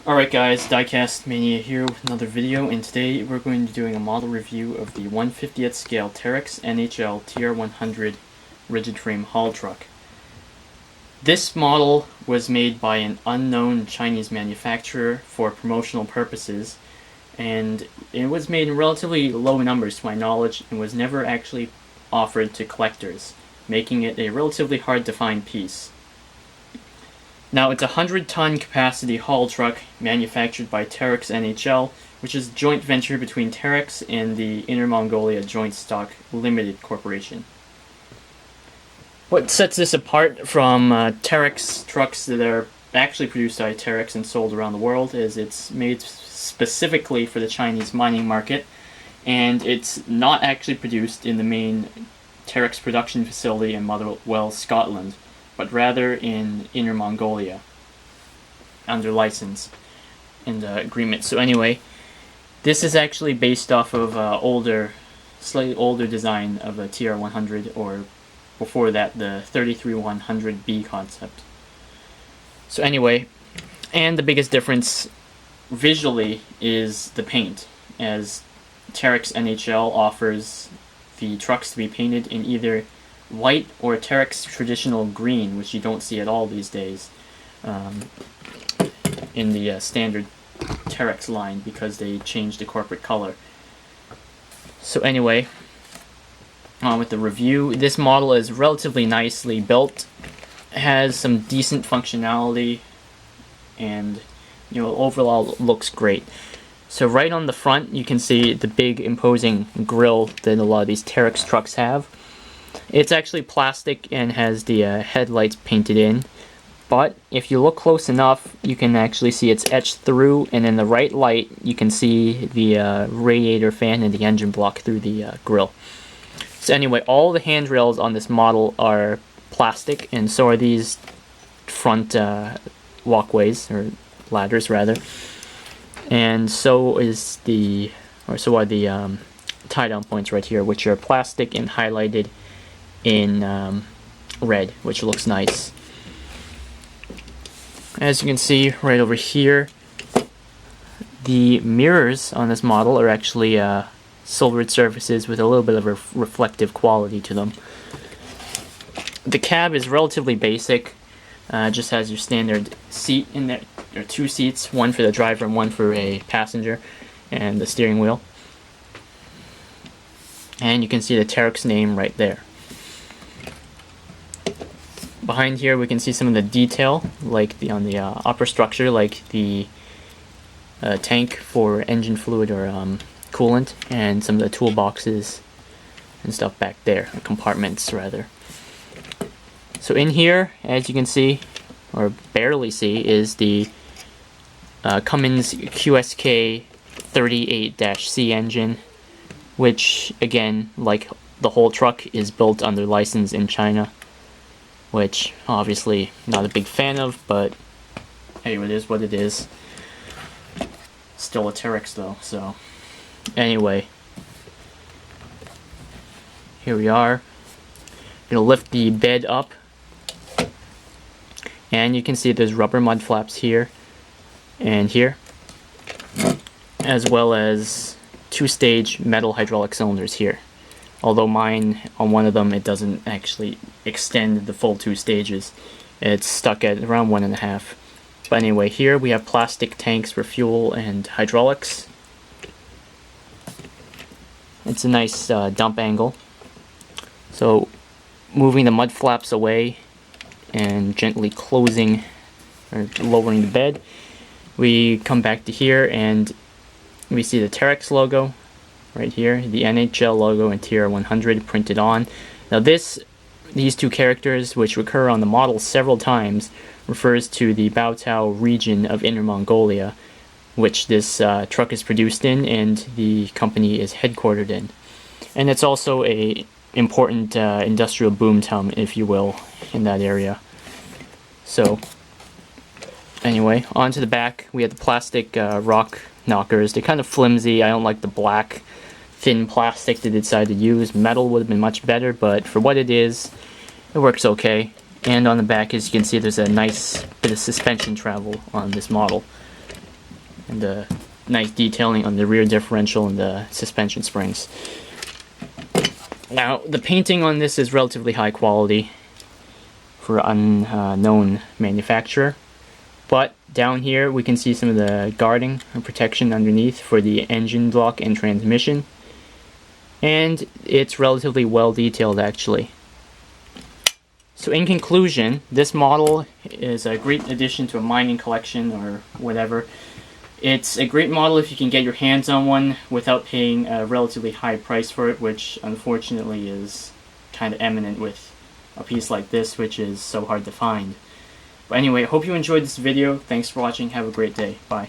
Alright guys, diecastmania here with another video, and today we're going to be doing a model review of the 1/50th scale Terex NHL TR100 rigid frame haul truck. This model was made by an unknown Chinese manufacturer for promotional purposes, and it was made in relatively low numbers to my knowledge and was never actually offered to collectors, making it a relatively hard to find piece. Now, it's a 100-ton capacity haul truck manufactured by Terex NHL, which is a joint venture between Terex and the Inner Mongolia Joint Stock Limited Corporation. What sets this apart from Terex trucks that are actually produced by Terex and sold around the world is it's made specifically for the Chinese mining market, and it's not actually produced in the main Terex production facility in Motherwell, Scotland, but rather in Inner Mongolia, under license and agreement. So anyway, this is actually based off of slightly older design of a TR100, or before that, the 33100B concept. So anyway, and the biggest difference visually is the paint, as Terex NHL offers the trucks to be painted in either white or Terex traditional green, which you don't see at all these days in the standard Terex line, because they changed the corporate color. So anyway, on with the review. This model is relatively nicely built, has some decent functionality, and overall looks great. So right on the front you can see the big imposing grille that a lot of these Terex trucks have. It's actually plastic and has the headlights painted in, but if you look close enough you can actually see it's etched through, and in the right light you can see the radiator fan and the engine block through the grille. So anyway, all the handrails on this model are plastic, and so are these front walkways, or ladders rather, and so are the tie-down points right here, which are plastic and highlighted in red, which looks nice. As you can see right over here, the mirrors on this model are actually silvered surfaces with a little bit of a reflective quality to them. The cab is relatively basic, just has your standard seat in there. There are two seats, one for the driver and one for a passenger, and the steering wheel. And you can see the Terex name right there. Behind here we can see some of the detail, like on the upper structure, like the tank for engine fluid or coolant, and some of the toolboxes and stuff back there, or compartments rather. So in here, as you can see, or barely see, is the Cummins QSK 38-C engine, which again, like the whole truck, is built under license in China, which obviously not a big fan of, but hey, it is what it is. Still a Terex though. So anyway, here we are. Gonna lift the bed up, and you can see there's rubber mud flaps here and here, as well as two-stage metal hydraulic cylinders here. Although mine, on one of them, it doesn't actually extend the full 2 stages. It's stuck at around 1.5. But anyway, here we have plastic tanks for fuel and hydraulics. It's a nice dump angle. So moving the mud flaps away and gently closing or lowering the bed, we come back to here and we see the Terex logo right here, the NHL logo and TR100 printed on. Now these two characters, which recur on the model several times, refers to the Baotao region of Inner Mongolia, which this truck is produced in and the company is headquartered in. And it's also a important industrial boomtown, if you will, in that area. So anyway, on to the back, we have the plastic rock knockers. They're kind of flimsy. I don't like the black thin plastic they decided to use. Metal would have been much better, but for what it is, it works okay. And on the back, as you can see, there's a nice bit of suspension travel on this model. and the nice detailing on the rear differential and the suspension springs. Now, the painting on this is relatively high quality for an unknown manufacturer, but down here we can see some of the guarding and protection underneath for the engine block and transmission, and it's relatively well detailed actually. So in conclusion, this model is a great addition to a mining collection or whatever. It's a great model if you can get your hands on one without paying a relatively high price for it, which unfortunately is kind of eminent with a piece like this, which is so hard to find. But anyway, I hope you enjoyed this video. Thanks for watching. Have a great day. Bye.